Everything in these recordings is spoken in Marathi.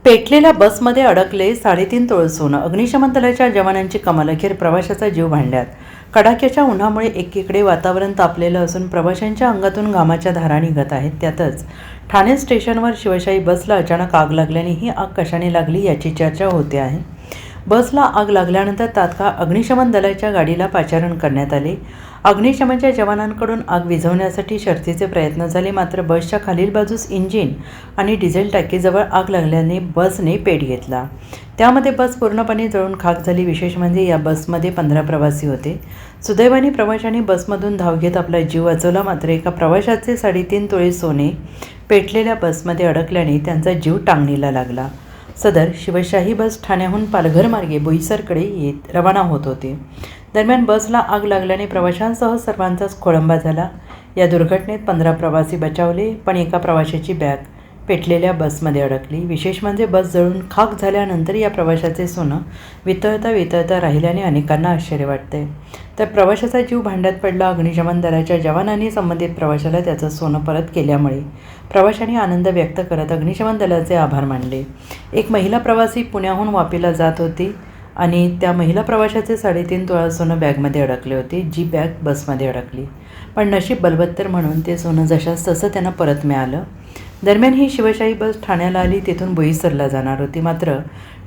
पेटलेल्या बसमध्ये अडकले 3.5 तोळे सोनं. अग्निशमन दलाच्या जवानांची कमाल. अखेर प्रवाशाचा जीव भांड्यात. कडाक्याच्या उन्हामुळे एकीकडे वातावरण तापलेलं असून प्रवाशांच्या अंगातून घामाच्या धारा निघत आहेत. त्यातच ठाणे स्टेशनवर शिवशाही बसला अचानक आग लागल्याने ही आग कशाने लागली याची चर्चा होते आहे. बसला आग लागल्यानंतर तात्काळ अग्निशमन दलाच्या गाडीला पाचारण करण्यात आले. अग्निशमनच्या जवानांकडून आग विझवण्यासाठी शर्थीचे प्रयत्न झाले, मात्र बसच्या खालील बाजूस इंजिन आणि डिझेल टाकीजवळ आग लागल्याने बसने पेट घेतला. त्यामध्ये बस पूर्णपणे जळून खाक झाली. विशेष म्हणजे या बसमध्ये 15 प्रवासी होते. सुदैवाने प्रवाशांनी बसमधून धाव घेत आपला जीव वाचवला, मात्र एका प्रवाशाचे 3.5 तोळे सोने पेटलेल्या बसमध्ये अडकल्याने त्यांचा जीव टांगणीला लागला. सदर शिवशाही बस ठाण्याहून पालघर मार्गे बोईसरकडे रवाना होत होते. दरम्यान बसला आग लागल्याने प्रवाशांसह सर्वांचाच खोळंबा झाला. या दुर्घटनेत 15 प्रवासी बचावले, पण एका प्रवाशाची बॅग पेटलेल्या बसमध्ये अडकली. विशेष म्हणजे बस जळून खाक झाल्यानंतर या प्रवाशाचे सोनं वितळता राहिल्याने अनेकांना आश्चर्य वाटते. तर प्रवाशाचा जीव भांड्यात पडला. अग्निशमन दलाच्या जवानांनी संबंधित प्रवाशाला त्याचं सोनं परत केल्यामुळे प्रवाशांनी आनंद व्यक्त करत अग्निशमन दलाचे आभार मानले. एक महिला प्रवासी पुण्याहून वापीला जात होती आणि त्या महिला प्रवाशाचे 3.5 तोळा सोनं बॅगमध्ये अडकले होते, जी बॅग बसमध्ये अडकली. पण नशीब बलवत्तर म्हणून ते सोनं जशास तसं त्यांना परत मिळालं. दरम्यान ही शिवशाही बस ठाण्याला आली, तिथून बोईसरला जाणार होती. मात्र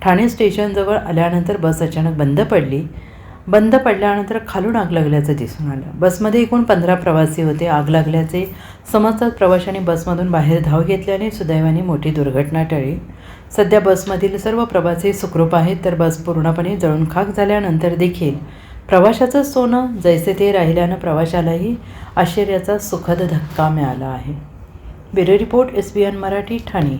ठाणे स्टेशनजवळ आल्यानंतर बस अचानक बंद पडल्यानंतर खालून आग लागल्याचं दिसून आलं. बसमध्ये एकूण 15 प्रवासी होते. आग लागल्याचे समजताच प्रवाशांनी बसमधून बाहेर धाव घेतल्याने सुदैवाने मोठी दुर्घटना टळली. सध्या बसमधील सर्व प्रवासी सुखरूप आहेत, तर बस पूर्णपणे जळून खाक झाल्यानंतर देखील प्रवाशाचं सोनं जैसे ते राहिल्यानं प्रवाशालाही आश्चर्याचा सुखद धक्का मिळाला आहे. Bureau report, SBN Marathi, Thane.